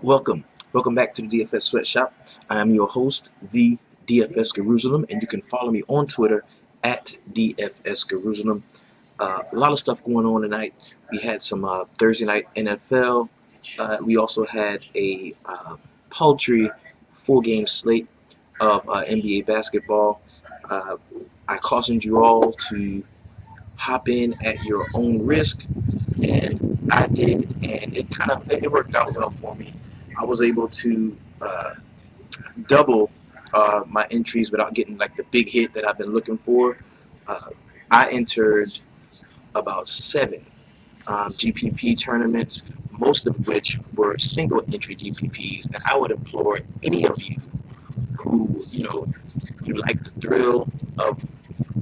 Welcome. Welcome back to the DFS Sweatshop. I am your host, the DFS Jerusalem, and you can follow me on Twitter at DFS Jerusalem. A lot of stuff going on tonight. We had some Thursday night NFL. We also had a paltry four-game slate of NBA basketball. Uh, I cautioned you all to hop in at your own risk, and I did, and it worked out well for me. I was able to double my entries without getting like the big hit that I've been looking for. Uh, I entered about seven GPP tournaments, most of which were single entry GPPs, and I would implore any of you who you like the thrill of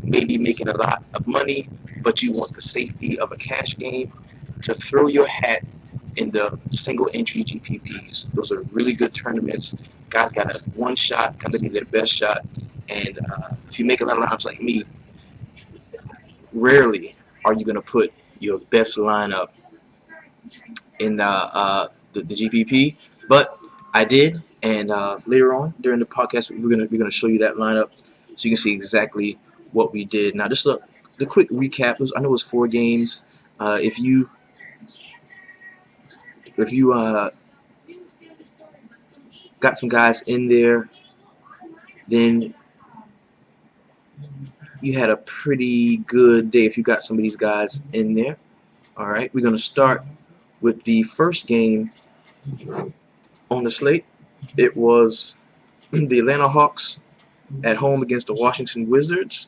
maybe making a lot of money, but you want the safety of a cash game, to throw your hat in the single entry GPPs. Those are really good tournaments. Guys got a one shot, got to be their best shot. And if you make a lot of lineups like me, rarely are you going to put your best lineup in the GPP. But I did, and later on during the podcast, we're gonna show you that lineup so you can see exactly what we did. Now, just the quick recap. I know it was four games. If you got some guys in there, then you had a pretty good day if you got some of these guys in there. All right, we're going to start with the first game on the slate. It was the Atlanta Hawks at home against the Washington Wizards.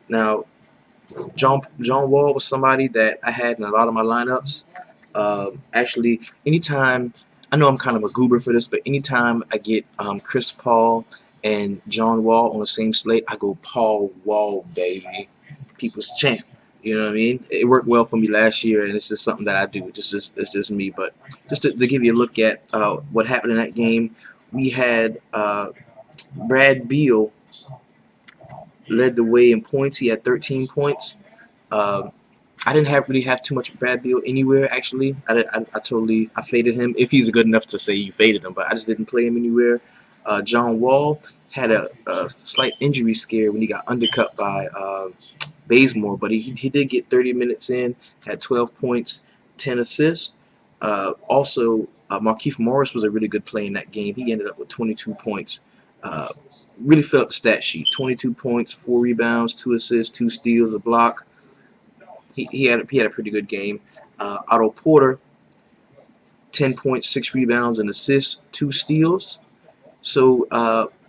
Now, John Wall was somebody that I had in a lot of my lineups. Actually, anytime, I know I'm kind of a goober for this, but anytime I get Chris Paul and John Wall on the same slate, I go Paul Wall, baby, people's champ. You know what I mean? It worked well for me last year, and it's just something that I do. It's just me. But just to give you a look at what happened in that game, we had Brad Beal led the way in points. He had 13 points. Uh, I didn't really have too much Brad Beal anywhere, actually. I faded him, if he's good enough to say you faded him, but I just didn't play him anywhere. John Wall had a slight injury scare when he got undercut by Bazemore, but he did get 30 minutes in, had 12 points, 10 assists. Also, Markieff Morris was a really good play in that game. He ended up with 22 points. Really filled up the stat sheet. 22 points, 4 rebounds, 2 assists, 2 steals, a block. He had a pretty good game. Otto Porter, 10 points, 6 rebounds, and assists, 2 steals. So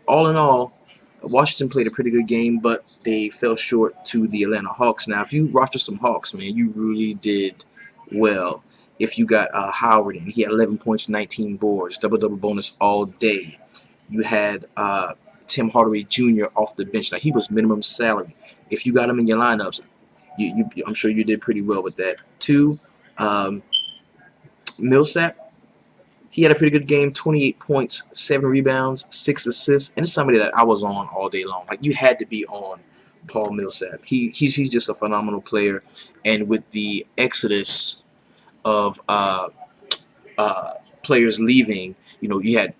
all in all, Washington played a pretty good game, but they fell short to the Atlanta Hawks. Now, if you roster some Hawks, man, you really did well. If you got Howard in, he had 11 points, 19 boards, double-double bonus all day. You had Tim Hardaway Jr. off the bench. Now, he was minimum salary. If you got him in your lineups, I'm sure you did pretty well with that. Two, Millsap, he had a pretty good game, 28 points, 7 rebounds, 6 assists, and it's somebody that I was on all day long. Like, you had to be on Paul Millsap. He's just a phenomenal player, and with the exodus of players leaving, you had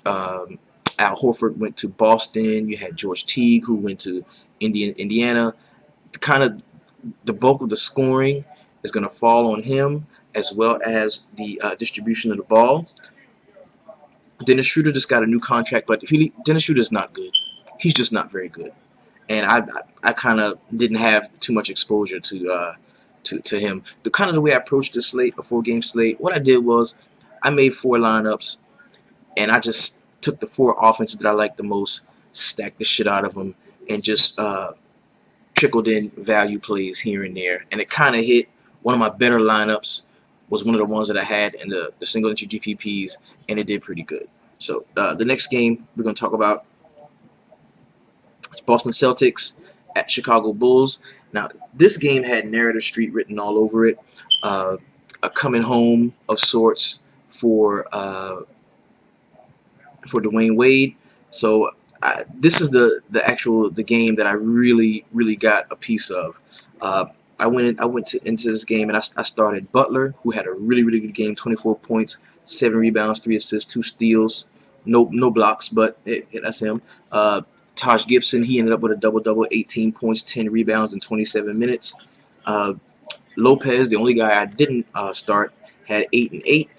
Al Horford went to Boston. You had George Teague, who went to Indiana. Kind of the bulk of the scoring is going to fall on him, as well as the distribution of the ball. Dennis Schroeder just got a new contract, but Dennis Schroeder is not good. He's just not very good, and I kind of didn't have too much exposure to him. The way I approached the slate, a 4-game slate, what I did was I made 4 lineups, and I just took the 4 offenses that I liked the most, stacked the shit out of them, and just trickled in value plays here and there, and it kind of hit. One of my better lineups was one of the ones that I had in the single entry GPPs, and it did pretty good. So the next game we're going to talk about is Boston Celtics at Chicago Bulls. Now, this game had Narrative Street written all over it, a coming home of sorts for Dwayne Wade. So this is the game that I really got a piece of. I went into this game, and I started Butler, who had a really good game, 24 points, 7 rebounds, 3 assists, 2 steals, no blocks, but that's him. Taj Gibson, he ended up with a double-double, 18 points, 10 rebounds in 27 minutes. Lopez, the only guy I didn't start, had 8 and 8,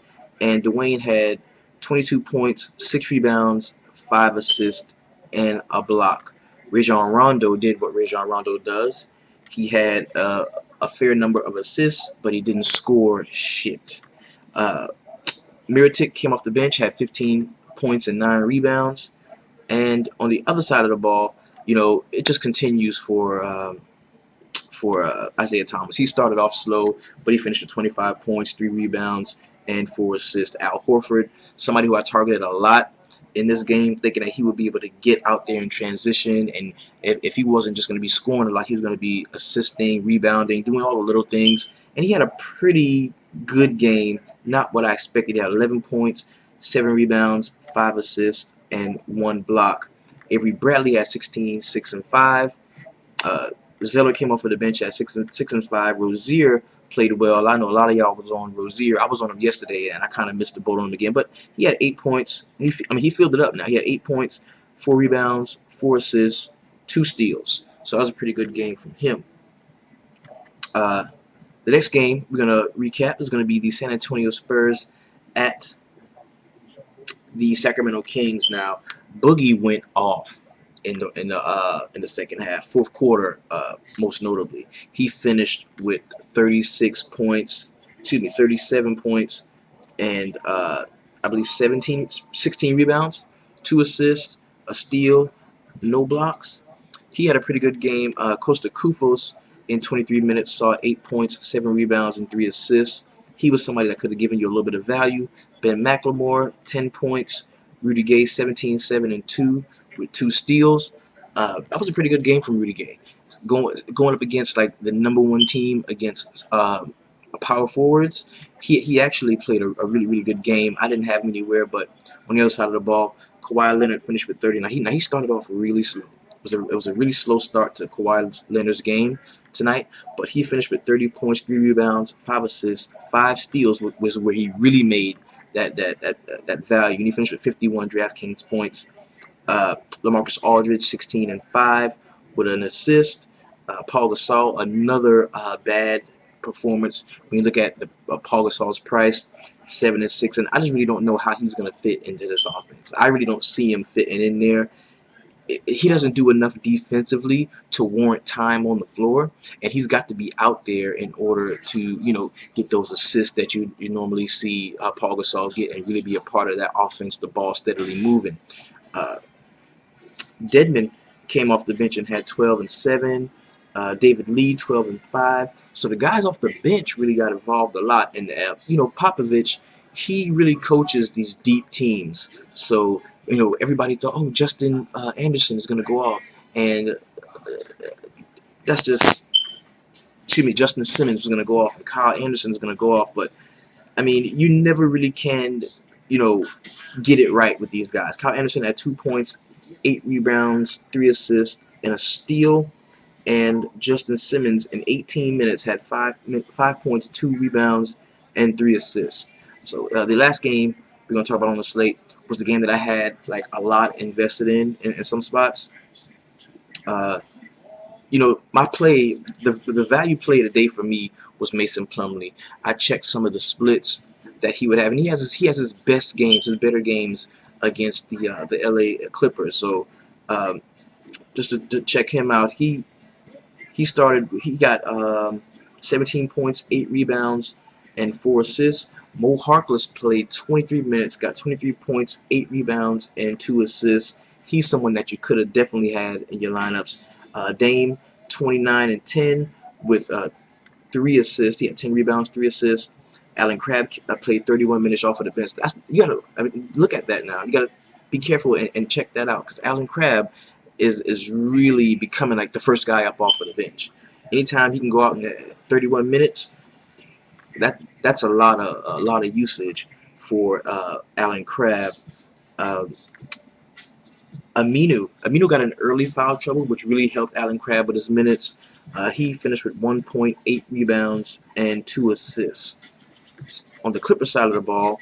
and Dwayne had 22 points, 6 rebounds, 5 assists, and a block. Rajon Rondo did what Rajon Rondo does. He had a fair number of assists, but he didn't score shit. Mirotic came off the bench, had 15 points and 9 rebounds. And on the other side of the ball, you know, it just continues for Isaiah Thomas. He started off slow, but he finished with 25 points, 3 rebounds, and 4 assists. Al Horford, somebody who I targeted a lot in this game, thinking that he would be able to get out there and transition, and if he wasn't just going to be scoring a lot, he was going to be assisting, rebounding, doing all the little things. And he had a pretty good game, not what I expected. He had 11 points, 7 rebounds, 5 assists, and 1 block. Avery Bradley had 16, 6 and 5. Zeller came off of the bench at 6 and 5. Rozier played well. I know a lot of y'all was on Rozier. I was on him yesterday, and I kind of missed the boat on him again. But he had 8 points. He filled it up now. He had 8 points, 4 rebounds, 4 assists, 2 steals. So that was a pretty good game from him. The next game we're gonna recap is gonna be the San Antonio Spurs at the Sacramento Kings. Now, Boogie went off in the second half, fourth quarter, most notably. He finished with 36 points, 37 points, and I believe 16 rebounds, 2 assists, a steal, no blocks. He had a pretty good game. Costa Koufos in 23 minutes saw 8 points, 7 rebounds, and 3 assists. He was somebody that could have given you a little bit of value. Ben McLemore, 10 points. Rudy Gay, 17, 7, and 2 with 2 steals. That was a pretty good game from Rudy Gay. Going up against like the #1 team against power forwards, he actually played a really good game. I didn't have him anywhere, but on the other side of the ball, Kawhi Leonard finished with 30. Now he started off really slow. It was a really slow start to Kawhi Leonard's game tonight, but he finished with 30 points, 3 rebounds, 5 assists, 5 steals, was where he really made that value. And he finished with 51 DraftKings points. LaMarcus Aldridge, 16 and 5 with an assist. Paul Gasol, another bad performance. When you look at the Paul Gasol's price, 7 and 6, and I just really don't know how he's going to fit into this offense. I really don't see him fitting in there. He doesn't do enough defensively to warrant time on the floor, and he's got to be out there in order to, you know, get those assists that you normally see Paul Gasol get and really be a part of that offense, the ball steadily moving. Dedmon came off the bench and had 12 and 7. David Lee, 12 and 5. So the guys off the bench really got involved a lot. And you know, Popovich, he really coaches these deep teams. So you know, everybody thought, oh, Justin Anderson is going to go off, and that's just, excuse me, Justin Simmons was going to go off, and Kyle Anderson is going to go off. But I mean, you never really can, you know, get it right with these guys. Kyle Anderson had 2 points, 8 rebounds, 3 assists, and a steal. And Justin Simmons in 18 minutes had 5 points, 2 rebounds, and 3 assists. So the last game we're going to talk about on the slate was the game that I had like a lot invested in some spots. You know, my play, the value play today for me was Mason Plumlee. I checked some of the splits that he would have, and he has his best games, his better games against the LA Clippers. So just to check him out, he got 17 points, 8 rebounds, and 4 assists. Mo Harkless played 23 minutes, got 23 points, 8 rebounds, and 2 assists. He's someone that you could have definitely had in your lineups. Dame, 29 and 10 with 3 assists. He had 10 rebounds, 3 assists. Alan Crabb played 31 minutes off of the bench. You gotta, I mean, look at that now. You gotta be careful and check that out, because Alan Crabb is really becoming like the first guy up off of the bench. Anytime he can go out in 31 minutes, that's a lot of usage for Alan Crabb. Aminu got an early foul trouble, which really helped Alan Crabb with his minutes. He finished with 1 point, 8 rebounds, and 2 assists. On the Clippers side of the ball,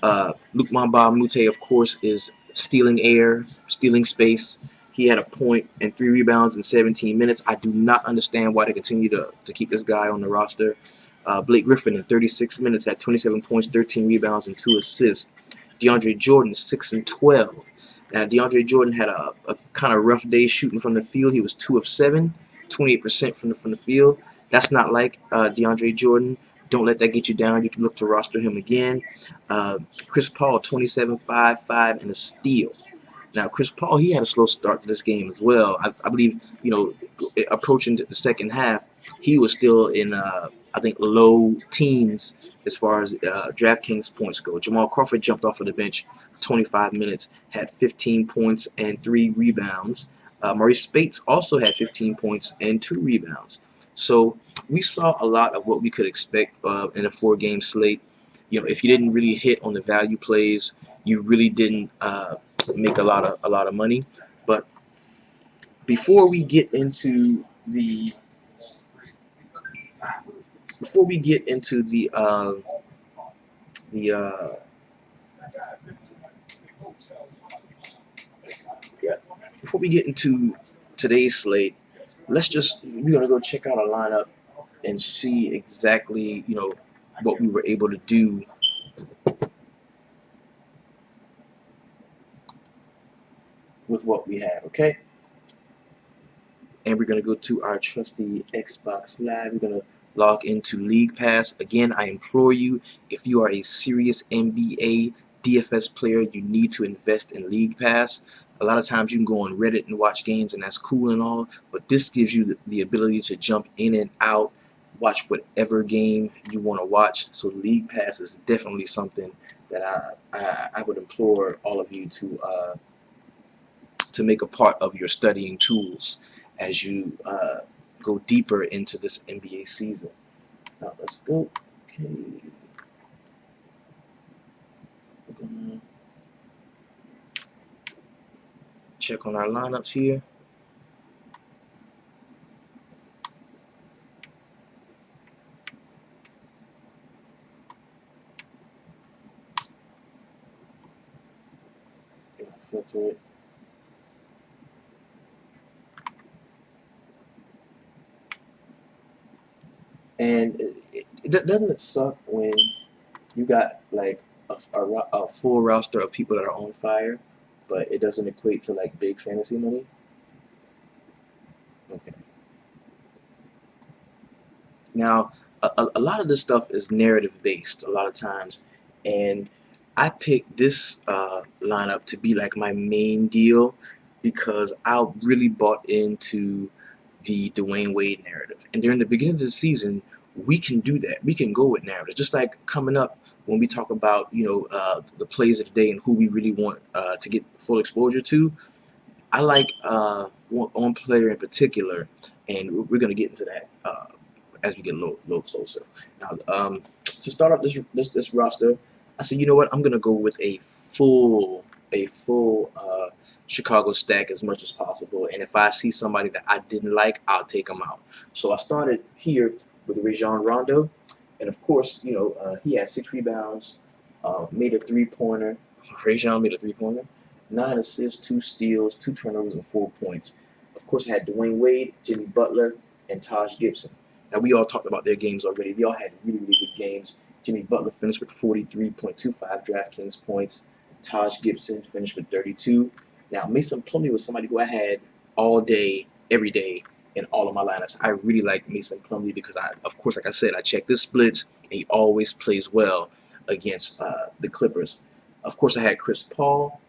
Luke Mamba Mute, of course, is stealing air, stealing space. He had a point and 3 rebounds in 17 minutes. I do not understand why they continue to keep this guy on the roster. Blake Griffin in 36 minutes had 27 points, 13 rebounds, and 2 assists. DeAndre Jordan, 6 and 12. Now, DeAndre Jordan had a kind of rough day shooting from the field. He was 2 of 7, 28% from the field. That's not like DeAndre Jordan. Don't let that get you down. You can look to roster him again. Chris Paul, 27, 5, 5, and a steal. Now, Chris Paul, he had a slow start to this game as well. I believe, approaching the second half, he was still in, I think, low teens as far as DraftKings points go. Jamal Crawford jumped off of the bench 25 minutes, had 15 points and 3 rebounds. Maurice Spates also had 15 points and 2 rebounds. So we saw a lot of what we could expect in a 4-game slate. If you didn't really hit on the value plays, you really didn't make a lot of money. But before we get into the before we get into the yeah, before we get into today's slate, we're gonna go check out our lineup and see exactly what we were able to do with what we have. Okay. And we're going to go to our trusty Xbox Live. We're going to log into League Pass. Again, I implore you, if you are a serious NBA DFS player, you need to invest in League Pass. A lot of times you can go on Reddit and watch games, and that's cool and all, but this gives you the ability to jump in and out, watch whatever game you want to watch. So League Pass is definitely something that I would implore all of you to make a part of your studying tools as you go deeper into this NBA season. Now let's go. Okay. We're gonna check on our lineups here. Filter it. And doesn't it suck when you got like a full roster of people that are on fire, but it doesn't equate to like big fantasy money? Okay. Now, a lot of this stuff is narrative based a lot of times, and I picked this lineup to be like my main deal because I really bought into the Dwayne Wade narrative. And during the beginning of the season, we can do that. We can go with narratives. Just like coming up when we talk about the plays of the day and who we really want to get full exposure to. I like one player in particular, and we're gonna get into that as we get a little closer. Now, to start off this roster, I said, you know what? I'm gonna go with a full Chicago stack as much as possible. And if I see somebody that I didn't like, I'll take them out. So I started here with Rajon Rondo, and of course, he had 6 rebounds, made a 3-pointer. Rajon made a 3-pointer. 9 assists, 2 steals, 2 turnovers, and 4 points. Of course, I had Dwayne Wade, Jimmy Butler, and Taj Gibson. Now, we all talked about their games already. They all had really good games. Jimmy Butler finished with 43.25 DraftKings points. Taj Gibson finished with 32. Now, Mason Plumlee was somebody who I had all day, every day, in all of my lineups. I really like Mason Plumlee because, of course, like I said, I check the splits, and he always plays well against the Clippers. Of course, I had Chris Paul,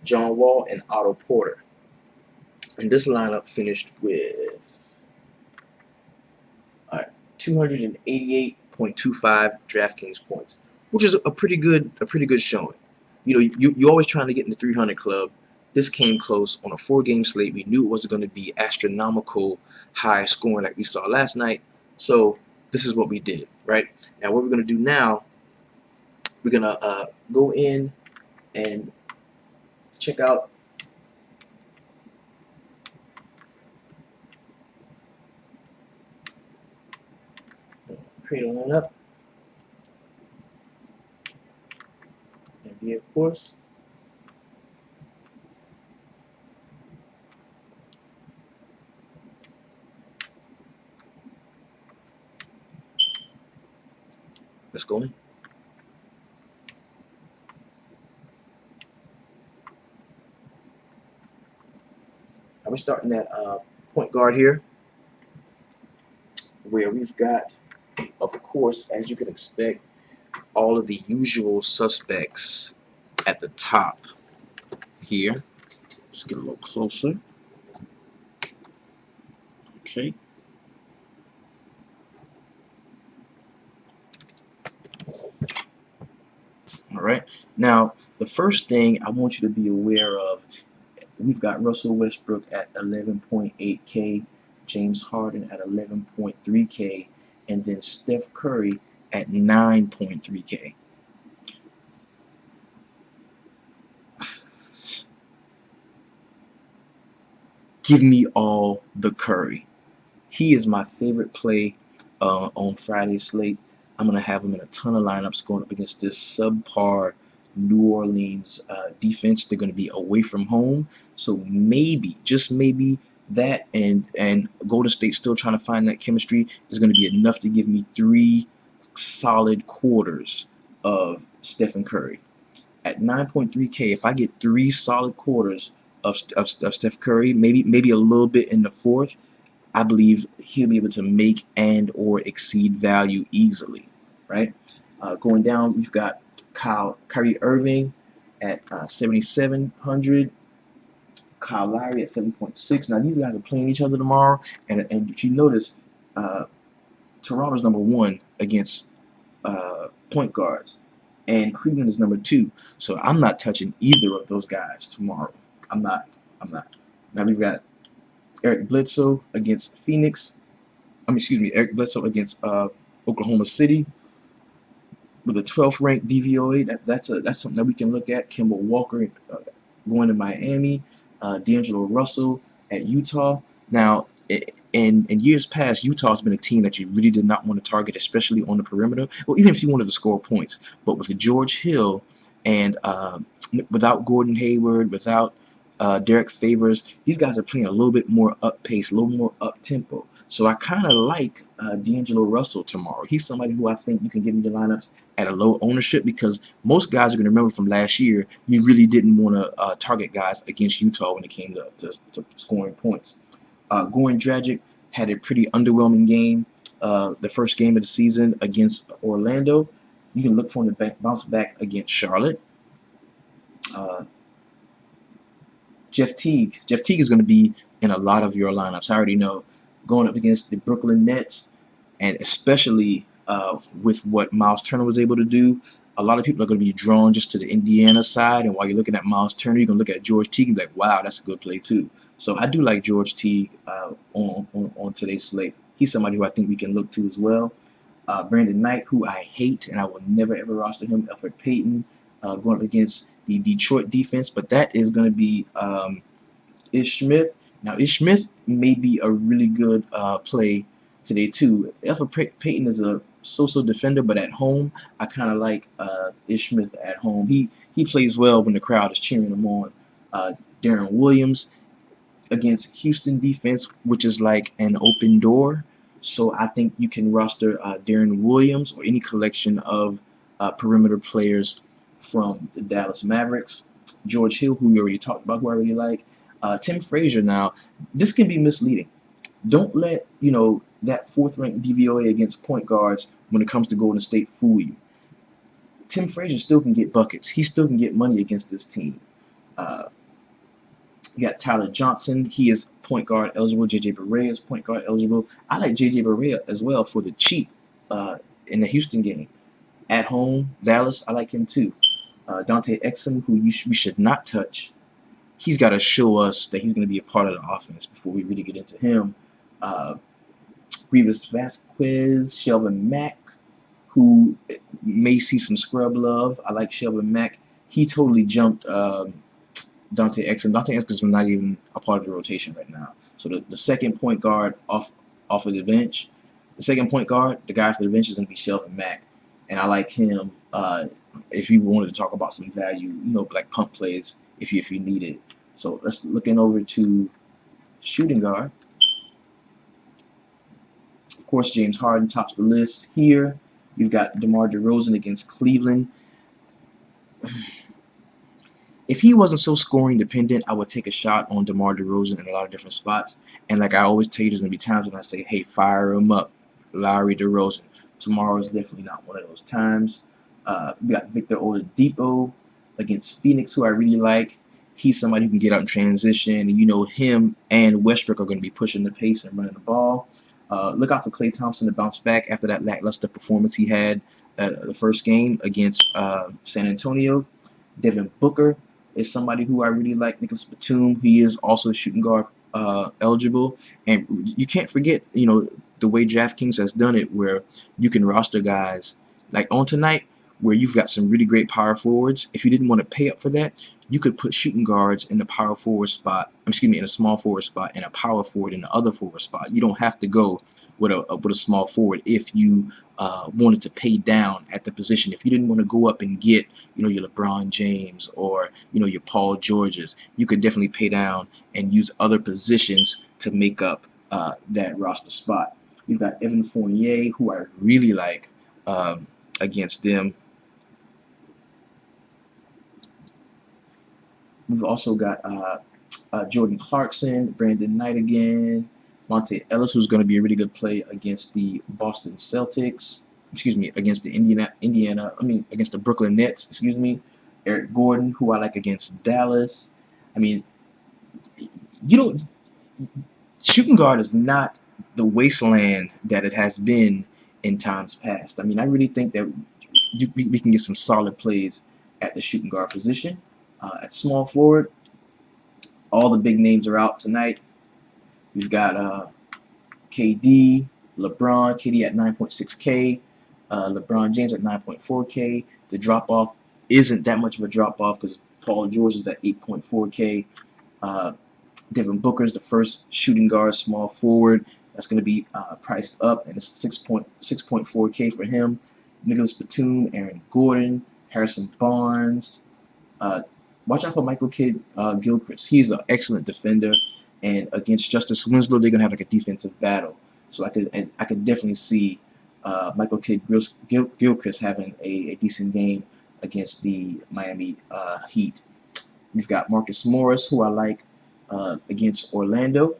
John Wall, and Otto Porter. And this lineup finished with 288.25 DraftKings points, which is a pretty good showing. You're always trying to get in the 300 club. This came close on a 4-game slate. We knew it wasn't going to be astronomical high scoring like we saw last night. So this is what we did, right? Now what we're going to do now, we're going to go in and check out create a lineup. NBA, of course. Let's go in. Now we're starting at point guard here, where we've got, of course, as you can expect, all of the usual suspects at the top here. Let's get a little closer. Okay. All right. Now, the first thing I want you to be aware of, we've got Russell Westbrook at 11.8K, James Harden at 11.3K, and then Steph Curry at 9.3K. Give me all the Curry. He is my favorite play on Friday's slate. I'm going to have him in a ton of lineups going up against this subpar New Orleans defense. They're going to be away from home. So maybe, just maybe, that and Golden State still trying to find that chemistry is going to be enough to give me 3 solid quarters of Stephen Curry. At 9.3K, if I get 3 solid quarters of Steph Curry, maybe a little bit in the fourth, I believe he'll be able to make and or exceed value easily, right? Going down, we've got Kyrie Irving at 7,700, Kyle Lowry at 7.6. Now these guys are playing each other tomorrow, and if you notice, Toronto's #1 against point guards, and Cleveland is #2. So I'm not touching either of those guys tomorrow. I'm not. Now we've got Eric Bledsoe against Phoenix. Eric Bledsoe against Oklahoma City with a 12th ranked DVOA. That's something that we can look at. Kemba Walker going to Miami. D'Angelo Russell at Utah. Now, in years past, Utah's been a team that you really did not want to target, especially on the perimeter. Well, even if you wanted to score points. But with George Hill and without Gordon Hayward, without Derek Favors, these guys are playing a little bit more up pace, a little more up tempo. So I kind of like D'Angelo Russell tomorrow. He's somebody who I think you can get into lineups at a low ownership, because most guys are going to remember from last year, you really didn't want to target guys against Utah when it came to scoring points. Goran Dragic had a pretty underwhelming game the first game of the season against Orlando. You can look for him to bounce back against Charlotte. Jeff Teague. Jeff Teague is going to be in a lot of your lineups. I already know. Going up against the Brooklyn Nets, and especially with what Miles Turner was able to do, a lot of people are going to be drawn just to the Indiana side. And while you're looking at Miles Turner, you're going to look at George Teague and be like, wow, that's a good play too. So I do like George Teague on today's slate. He's somebody who I think we can look to as well. Brandon Knight, who I hate, and I will never ever roster him. Elfrid Payton going up against the Detroit defense, but that is going to be Ish Smith. Now, Ish Smith may be a really good play today too. Elfrid Payton is a so-so defender, but at home, I kind of like Ish Smith at home. He plays well when the crowd is cheering him on. Darren Williams against Houston defense, which is like an open door. So I think you can roster Darren Williams or any collection of perimeter players from the Dallas Mavericks. George Hill, who we already talked about, who I really like. Tim Frazier. Now, this can be misleading. Don't let that 4th ranked DVOA against point guards when it comes to Golden State fool you. Tim Frazier still can get buckets. He still can get money against this team. You got Tyler Johnson. He is point guard eligible. JJ Barea is point guard eligible. I like JJ Barea as well for the cheap in the Houston game. At home, Dallas, I like him too. Dante Exum, who we should not touch. He's got to show us that he's going to be a part of the offense before we really get into him. Rivas Vasquez, Shelvin Mack, who may see some scrub love. I like Shelvin Mack. He totally jumped Dante Exum. Dante Exum is not even a part of the rotation right now. So the second point guard off of the bench, the second point guard, the guy for the bench is going to be Shelvin Mack, and I like him if you wanted to talk about some value, like pump plays if you need it. So let's looking over to shooting guard. Of course, James Harden tops the list here. You've got DeMar DeRozan against Cleveland. If he wasn't so scoring dependent, I would take a shot on DeMar DeRozan in a lot of different spots. And like I always tell you, there's gonna be times when I say, "Hey, fire him up, Lowry DeRozan." Tomorrow is definitely not one of those times. We got Victor Oladipo against Phoenix, who I really like. He's somebody who can get out in transition, and him and Westbrook are going to be pushing the pace and running the ball. Look out for Klay Thompson to bounce back after that lackluster performance he had the first game against San Antonio. Devin Booker is somebody who I really like. Nicholas Batum, he is also shooting guard eligible, and you can't forget, the way DraftKings has done it, where you can roster guys like on tonight, where you've got some really great power forwards. If you didn't want to pay up for that, you could put shooting guards in the power forward spot. Excuse me, in a small forward spot, and a power forward in the other forward spot. You don't have to go with a small forward if you wanted to pay down at the position. If you didn't want to go up and get your LeBron James or your Paul Georges, you could definitely pay down and use other positions to make up that roster spot. You've got Evan Fournier, who I really like against them. We've also got Jordan Clarkson, Brandon Knight again, Monte Ellis, who's going to be a really good play against the Boston Celtics. Excuse me, against the against the Brooklyn Nets. Excuse me. Eric Gordon, who I like against Dallas. I mean, shooting guard is not the wasteland that it has been in times past. I mean, I really think that we can get some solid plays at the shooting guard position. At small forward, all the big names are out tonight. We've got KD, LeBron, KD at 9.6K, LeBron James at 9.4K. The drop-off isn't that much of a drop-off because Paul George is at 8.4K. Devin Booker is the first shooting guard, small forward. That's going to be priced up, and it's 6.4K for him. Nicholas Batum, Aaron Gordon, Harrison Barnes. Watch out for Michael Kidd-Gilchrist. He's an excellent defender, and against Justice Winslow, they're gonna have like a defensive battle. So I could definitely see Michael Kidd-Gilchrist having a decent game against the Miami Heat. We've got Marcus Morris, who I like against Orlando.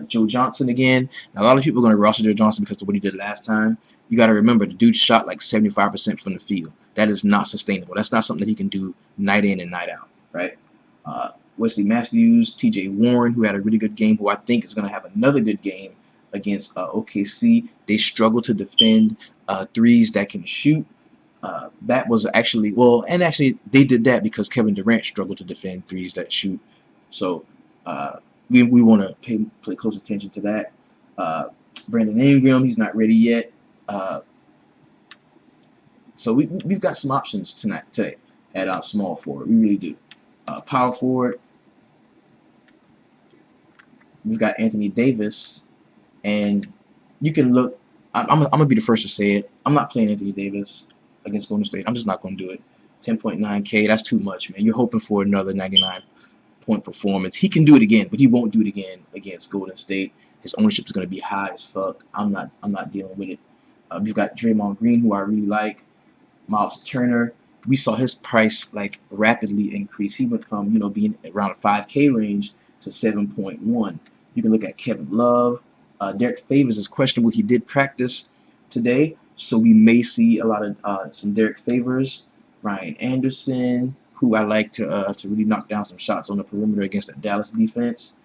Joe Johnson again. Now, a lot of people are going to roster Joe Johnson because of what he did last time. You got to remember, the dude shot like 75% from the field. That is not sustainable. That's not something that he can do night in and night out, right? Wesley Matthews, T.J. Warren, who had a really good game, who I think is going to have another good game against OKC. They struggle to defend threes that can shoot. That was actually, they did that because Kevin Durant struggled to defend threes that shoot. So we want to pay close attention to that. Brandon Ingram, he's not ready yet. So we've got some options today at our small forward. We really do. Power forward, we've got Anthony Davis, and you can look. I'm gonna be the first to say it. I'm not playing Anthony Davis against Golden State. I'm just not gonna do it. 10.9K, that's too much, man. You're hoping for another 99-point performance. He can do it again, but he won't do it again against Golden State. His ownership is gonna be high as fuck. I'm not dealing with it. We've got Draymond Green, who I really like. Miles Turner. We saw his price like rapidly increase. He went from being around a 5K range to 7.1. You can look at Kevin Love. Derek Favors is questionable. He did practice today, so we may see a lot of some Derek Favors. Ryan Anderson, who I like to really knock down some shots on the perimeter against the Dallas defense.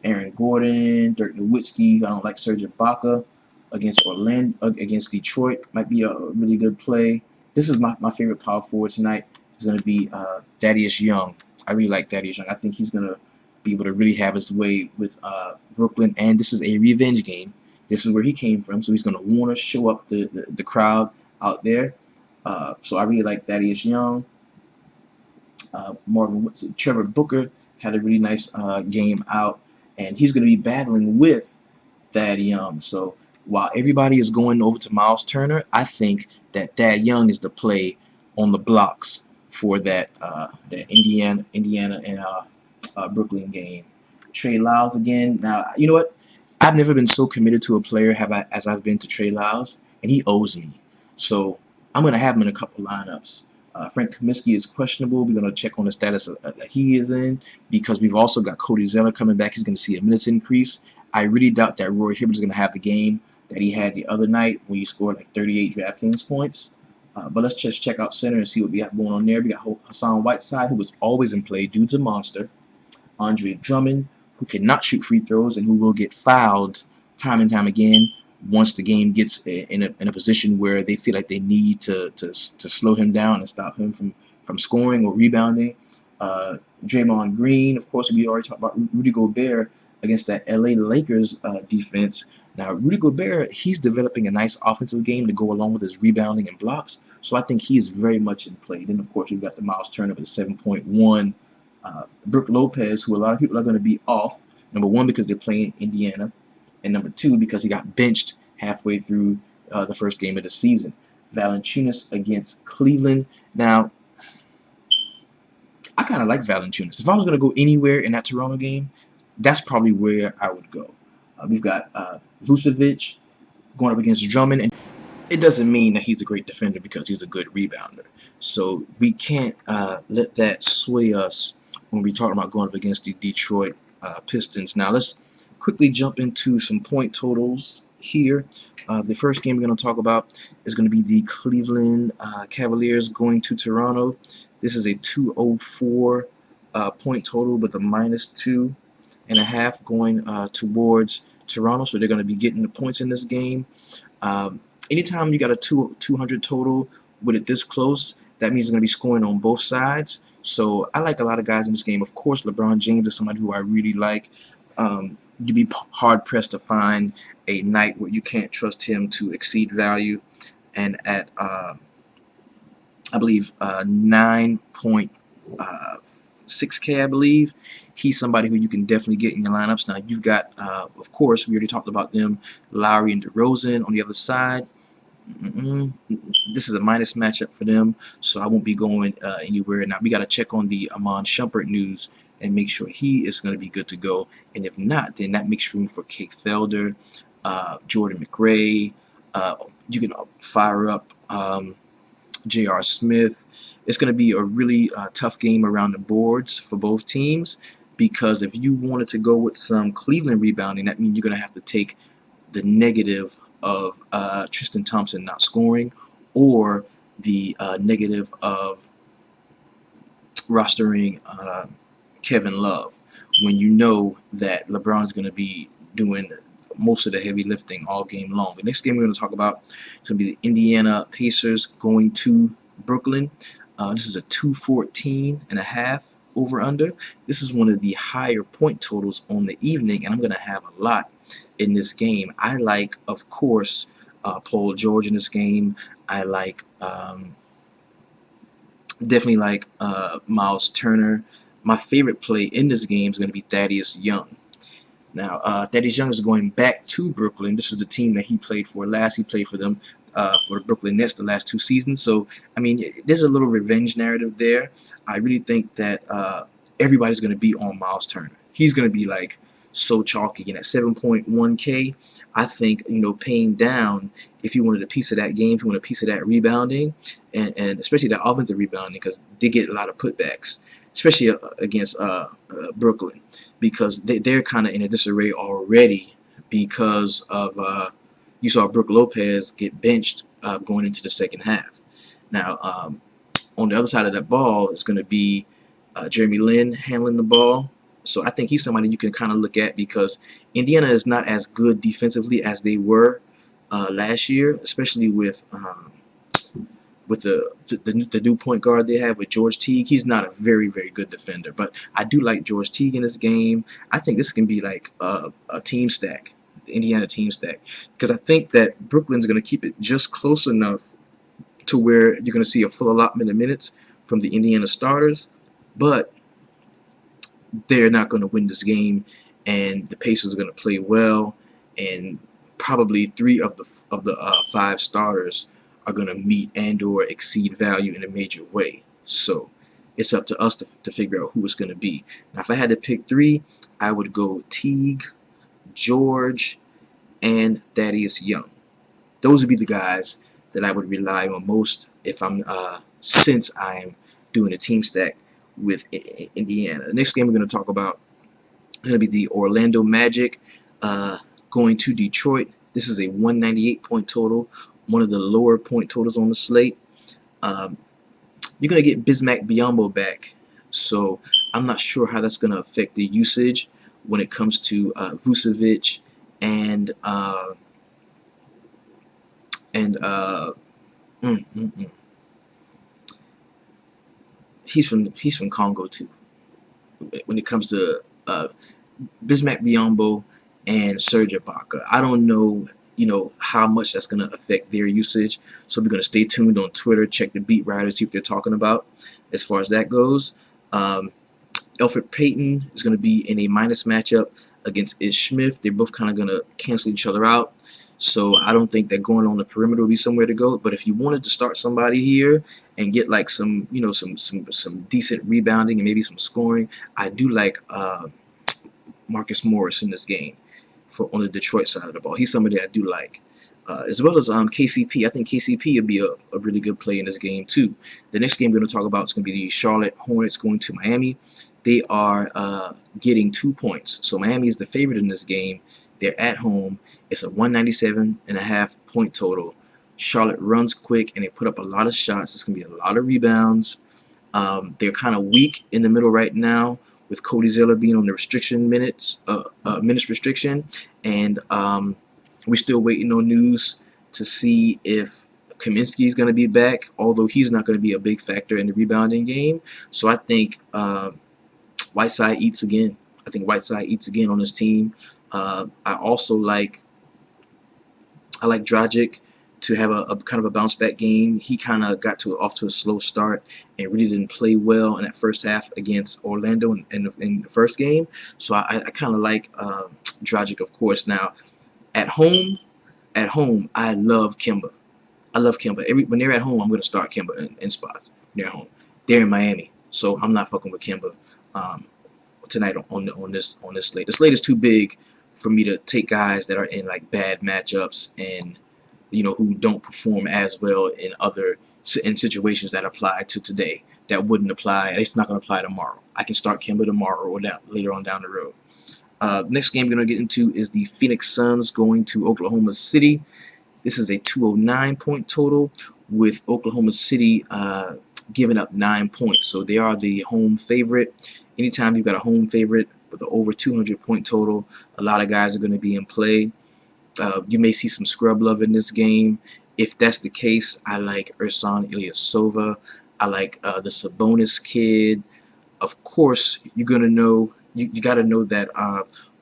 Aaron Gordon, Dirk Nowitzki. I don't like Serge Ibaka against Detroit. Might be a really good play. This is my favorite power forward tonight. It's going to be Thaddeus Young. I really like Thaddeus Young. I think he's going to be able to really have his way with Brooklyn, and this is a revenge game. This is where he came from, so he's going to want to show up the crowd out there. So I really like Thaddeus Young. Trevor Booker had a really nice game out, and he's going to be battling with Thad Young. So while everybody is going over to Miles Turner, I think that Thad Young is the play on the blocks for that Indiana and Brooklyn game. Trey Lyles again. Now, you know what? I've never been so committed to a player as I've been to Trey Lyles, and he owes me. So I'm going to have him in a couple lineups. Frank Kaminsky is questionable. We're going to check on the status that he is in, because we've also got Cody Zeller coming back. He's going to see a minutes increase. I really doubt that Roy Hibbert is going to have the game that he had the other night when he scored like 38 DraftKings points. But let's just check out center and see what we have going on there. We got Hassan Whiteside, who was always in play. Dude's a monster. Andre Drummond, who cannot shoot free throws and who will get fouled time and time again once the game gets in a position where they feel like they need to slow him down and stop him from scoring or rebounding. Draymond Green, of course, we already talked about Rudy Gobert against that LA Lakers defense. Now, Rudy Gobert, he's developing a nice offensive game to go along with his rebounding and blocks, so I think he is very much in play. Then, of course, we've got the Miles Turner with 7.1. Brook Lopez, who a lot of people are going to be off. Number one, because they're playing Indiana, and number two, because he got benched halfway through the first game of the season. Valanciunas against Cleveland. Now, I kind of like Valanciunas. If I was going to go anywhere in that Toronto game, that's probably where I would go. We've got Vucevic going up against Drummond, and it doesn't mean that he's a great defender because he's a good rebounder. So we can't let that sway us when we talk about going up against the Detroit Pistons. Now let's quickly jump into some point totals here. The first game we're going to talk about is going to be the Cleveland Cavaliers going to Toronto. This is a 204 point total with a -2.5 going towards Toronto, so they're going to be getting the points in this game. Anytime you got a 200 total with it this close, that means it's going to be scoring on both sides. So I like a lot of guys in this game. Of course, LeBron James is somebody who I really like. You'd be hard-pressed to find a night where you can't trust him to exceed value. And at, I believe, 9.6K, I believe, he's somebody who you can definitely get in your lineups. Now, you've got, of course, we already talked about them, Lowry and DeRozan on the other side. This is a minus matchup for them, so I won't be going anywhere. Now, we got to check on the Amon Shumpert news and make sure he is going to be good to go. And if not, then that makes room for Kate Felder, Jordan McRae. You can fire up J.R. Smith. It's going to be a really tough game around the boards for both teams, because if you wanted to go with some Cleveland rebounding, that means you're going to have to take the negative of Tristan Thompson not scoring, or the negative of rostering Kevin Love, when you know that LeBron is going to be doing most of the heavy lifting all game long. The next game we're going to talk about is going to be the Indiana Pacers going to Brooklyn. This is a 214.5 over under. This is one of the higher point totals on the evening, and I'm going to have a lot in this game. I like, of course, Paul George in this game. I like definitely like Miles Turner. My favorite play in this game is going to be Thaddeus Young. Now, Thaddeus Young is going back to Brooklyn. This is the team that he played for last. He played for them for the Brooklyn Nets the last 2 seasons. So, I mean, there's a little revenge narrative there. I really think that everybody's going to be on Miles Turner. He's going to be like so chalky. And at 7.1K, I think, you know, paying down, if you wanted a piece of that game, if you want a piece of that rebounding, and especially that offensive rebounding, because they get a lot of putbacks, especially against Brooklyn, because they're kind of in a disarray already because of you saw Brook Lopez get benched going into the second half. Now, on the other side of that ball, it's going to be Jeremy Lin handling the ball. So I think he's somebody you can kind of look at, because Indiana is not as good defensively as they were last year, especially with the new point guard they have with George Teague. He's not a very, very good defender, but I do like George Teague in this game. I think this can be like a team stack, the Indiana team stack, because I think that Brooklyn's going to keep it just close enough to where you're going to see a full allotment of minutes from the Indiana starters, but they're not going to win this game, and the Pacers are going to play well, and probably 3 of the 5 starters are going to meet and/or exceed value in a major way. So it's up to us to figure out who it's going to be. Now, if I had to pick 3, I would go Teague, George, and Thaddeus Young. Those would be the guys that I would rely on most if I'm since I'm doing a team stack with Indiana. The next game we're going to talk about is going to be the Orlando Magic going to Detroit. This is a 198 point total, one of the lower point totals on the slate. You're going to get Bismack Biyombo back, so I'm not sure how that's going to affect the usage when it comes to Vucevic and he's from Congo too. When it comes to Bismack Biyombo and Serge Ibaka, I don't know, how much that's going to affect their usage. So we're going to stay tuned on Twitter, check the beat writers, see what they're talking about as far as that goes. Elfrid Payton is going to be in a minus matchup against Ish Smith. They're both kind of going to cancel each other out. So I don't think that going on the perimeter will be somewhere to go. But if you wanted to start somebody here and get like some, some decent rebounding and maybe some scoring, I do like Marcus Morris in this game on the Detroit side of the ball. He's somebody I do like. As well as KCP. I think KCP would be a really good play in this game too. The next game we're going to talk about is going to be the Charlotte Hornets going to Miami. They are getting 2 points. So Miami is the favorite in this game. They're at home. It's a 197.5 point total. Charlotte runs quick and they put up a lot of shots. It's going to be a lot of rebounds. They're kind of weak in the middle right now, with Cody Zeller being on the minutes restriction, and we're still waiting on news to see if Kaminsky is going to be back, although he's not going to be a big factor in the rebounding game. So I think Whiteside eats again. I think Whiteside eats again on this team. I also like Dragic to have a kind of a bounce back game. He kind of got off to a slow start and really didn't play well in that first half against Orlando in the first game. So I kind of like Dragic, of course. Now at home, I love Kemba. I love Kemba. When they're at home, I'm going to start Kemba in spots. They're at home. They're in Miami, so I'm not fucking with Kemba tonight on this slate. The slate is too big for me to take guys that are in like bad matchups and who don't perform as well in situations that apply to today that wouldn't apply. It's not going to apply tomorrow. I can start Kemba tomorrow or later on down the road. Next game we're going to get into is the Phoenix Suns going to Oklahoma City. This is a 209 point total, with Oklahoma City giving up 9 points. So they are the home favorite. Anytime you've got a home favorite with an over 200 point total, a lot of guys are going to be in play. You may see some scrub love in this game. If that's the case, I like Ersan Ilyasova. I like the Sabonis kid. Of course, you're gonna know. You got to know that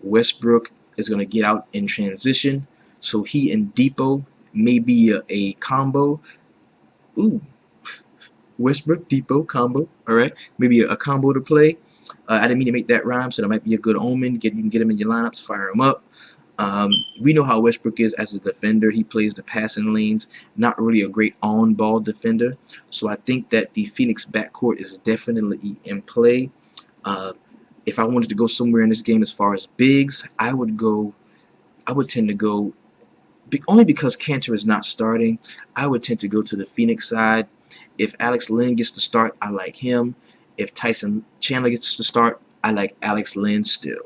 Westbrook is gonna get out in transition. So he and Depot may be a combo. Ooh, Westbrook Depot combo. All right, maybe a combo to play. I didn't mean to make that rhyme, so that might be a good omen. You can get him in your lineups, fire him up. We know how Westbrook is as a defender. He plays the passing lanes, not really a great on-ball defender. So I think that the Phoenix backcourt is definitely in play. If I wanted to go somewhere in this game as far as bigs, I would tend to go, only because Cantor is not starting, I would tend to go to the Phoenix side. If Alex Len gets to start, I like him. If Tyson Chandler gets to start, I like Alex Len still.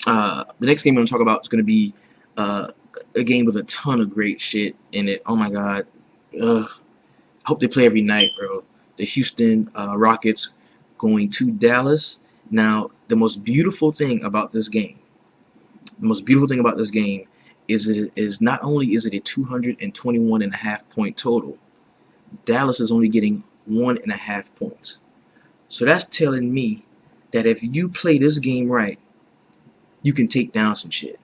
The next game I'm going to talk about is going to be a game with a ton of great shit in it. Oh my god. I hope they play every night, bro. The Houston Rockets going to Dallas. Now, the most beautiful thing about this game, is not only is it a 221.5 point total, Dallas is only getting 1.5 points. So that's telling me that if you play this game right, you can take down some shit.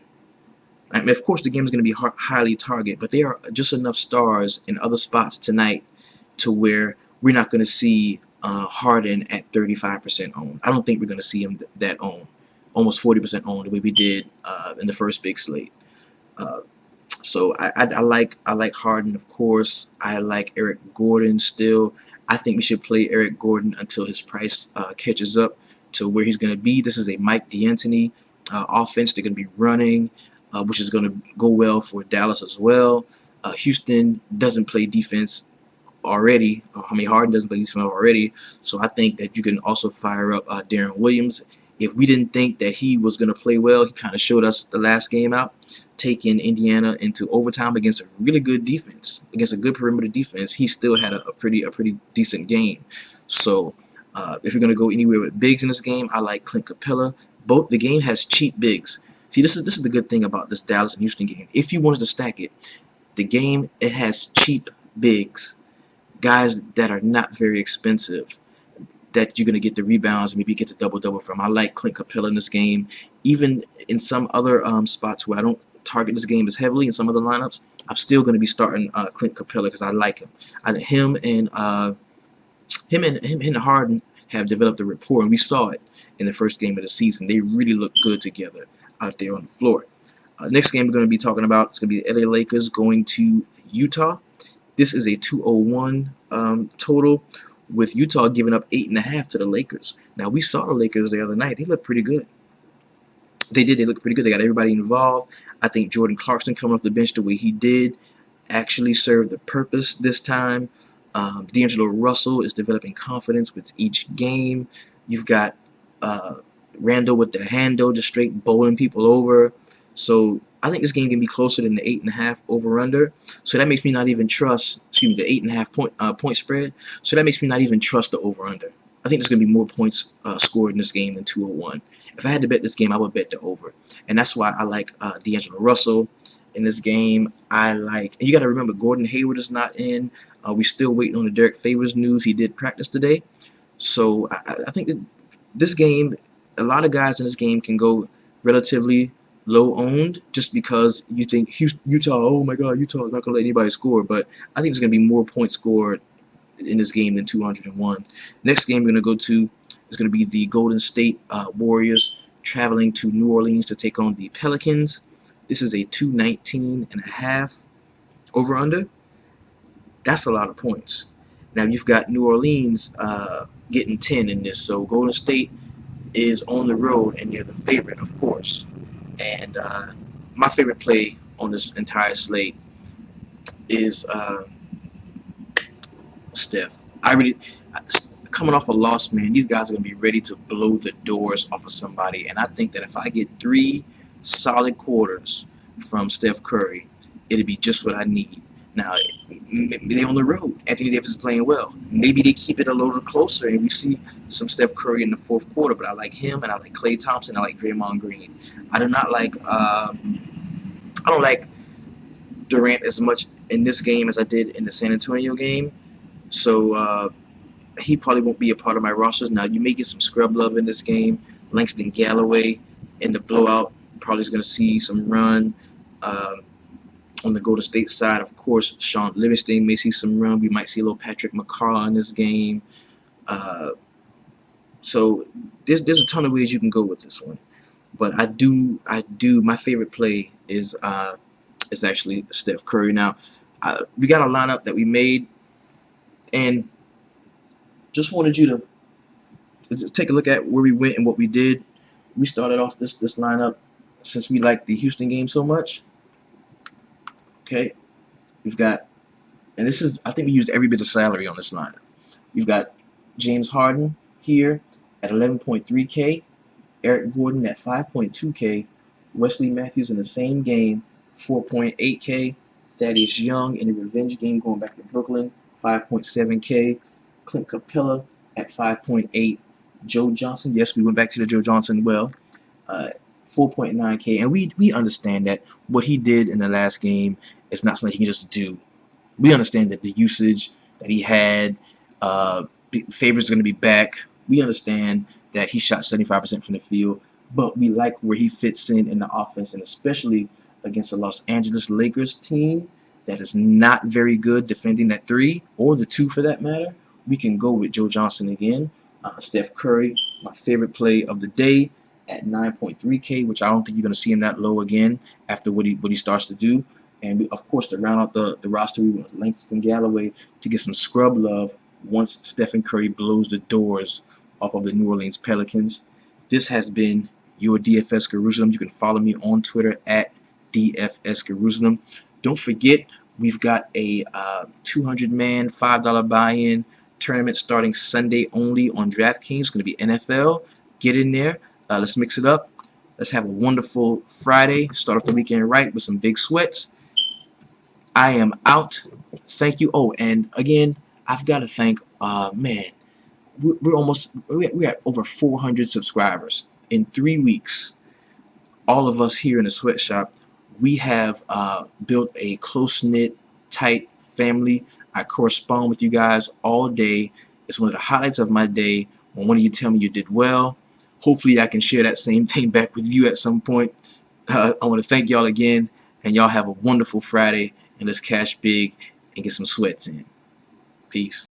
I mean, of course, the game is going to be highly targeted, but there are just enough stars in other spots tonight to where we're not going to see Harden at 35% owned. I don't think we're going to see him that owned, almost 40% owned, the way we did in the first big slate. Uh, so I like Harden, of course. I like Eric Gordon still. I think we should play Eric Gordon until his price catches up to where he's going to be. This is a Mike D'Antoni offense. They're going to be running, which is going to go well for Dallas as well. Houston doesn't play defense already. Harden doesn't play defense already. So I think that you can also fire up Darren Williams. If we didn't think that he was going to play well, he kind of showed us the last game out, taking Indiana into overtime against a really good defense, against a good perimeter defense. He still had a pretty decent game. So if you're going to go anywhere with bigs in this game, I like Clint Capella. The game has cheap bigs. See, this is the good thing about this Dallas and Houston game. If you wanted to stack it, the game, it has cheap bigs, guys that are not very expensive, that you're going to get the rebounds and maybe get the double-double from. I like Clint Capella in this game. Even in some other spots where I don't target this game as heavily in some other lineups, I'm still going to be starting Clint Capella because I like him. Him and Harden have developed a rapport, and we saw it in the first game of the season. They really look good together out there on the floor. Next game we're going to be talking about is going to be the LA Lakers going to Utah. This is a 201 total, with Utah giving up 8.5 to the Lakers. Now, we saw the Lakers the other night. They looked pretty good. They did. They looked pretty good. They got everybody involved. I think Jordan Clarkson coming off the bench the way he did actually served the purpose this time. D'Angelo Russell is developing confidence with each game. You've got Randall with the handle, just straight bowling people over. So I think this game can be closer than the 8.5 over/under. So that makes me not even trust, the 8.5 point spread. So that makes me not even trust the over/under. I think there's going to be more points scored in this game than 201. If I had to bet this game, I would bet the over. And that's why I like D'Angelo Russell in this game. And you got to remember, Gordon Hayward is not in. We're still waiting on the Derek Favors news. He did practice today. So I think that this game, a lot of guys in this game can go relatively low owned just because you think Utah, oh my God, Utah is not going to let anybody score. But I think there's going to be more points scored in this game than 201. Next game we're going to go to is going to be the Golden State Warriors traveling to New Orleans to take on the Pelicans. This is a 219.5 over/under. That's a lot of points. Now you've got New Orleans getting 10 in this, so Golden State is on the road and they're the favorite, of course. And my favorite play on this entire slate is Steph. Coming off a loss, man, these guys are going to be ready to blow the doors off of somebody. And I think that if I get 3 solid quarters from Steph Curry, it'll be just what I need. Now, they're on the road. Anthony Davis is playing well. Maybe they keep it a little closer and we see some Steph Curry in the fourth quarter. But I like him, and I like Klay Thompson, I like Draymond Green. I do not like I don't like Durant as much in this game as I did in the San Antonio game. So he probably won't be a part of my rosters. Now, you may get some scrub love in this game. Langston Galloway in the blowout probably is going to see some run. On the Golden State side, of course, Sean Livingston may see some run. We might see a little Patrick McCaw in this game. So there's a ton of ways you can go with this one. But I do. My favorite play is actually Steph Curry. Now, we got a lineup that we made, and just wanted you to take a look at where we went and what we did. We started off this lineup since we like the Houston game so much. Okay, we've got, and this is, I think we used every bit of salary on this lineup. We've got James Harden here at 11.3K, Eric Gordon at 5.2K, Wesley Matthews in the same game, 4.8K, Thaddeus Young in the revenge game going back to Brooklyn, 5.7K, Clint Capella at 5.8, Joe Johnson, yes, we went back to the Joe Johnson well, 4.9K, and we understand that what he did in the last game is not something he can just do. We understand that the usage that he had, Favors is going to be back. We understand that he shot 75% from the field, but we like where he fits in the offense, and especially against the Los Angeles Lakers team that is not very good defending that 3 or the 2 for that matter. We can go with Joe Johnson again. Steph Curry, my favorite play of the day. at 9.3K, which I don't think you're going to see him that low again after what he starts to do. And we, of course, to round out the roster, we want Langston Galloway to get some scrub love once Stephen Curry blows the doors off of the New Orleans Pelicans. This has been your DFS Jerusalem. You can follow me on Twitter at DFS Jerusalem. Don't forget, we've got a 200-man, $5 buy-in tournament starting Sunday only on DraftKings. It's going to be NFL. Get in there. Let's mix it up. Let's have a wonderful Friday. Start off the weekend right with some big sweats. I am out. Thank you. Oh, and again, I've got to thank, man, we're at over 400 subscribers in 3 weeks. All of us here in the sweatshop, we have built a close-knit, tight family. I correspond with you guys all day. It's one of the highlights of my day when one of you tell me you did well. Hopefully I can share that same thing back with you at some point. I want to thank y'all again, and y'all have a wonderful Friday, and let's cash big and get some sweats in. Peace.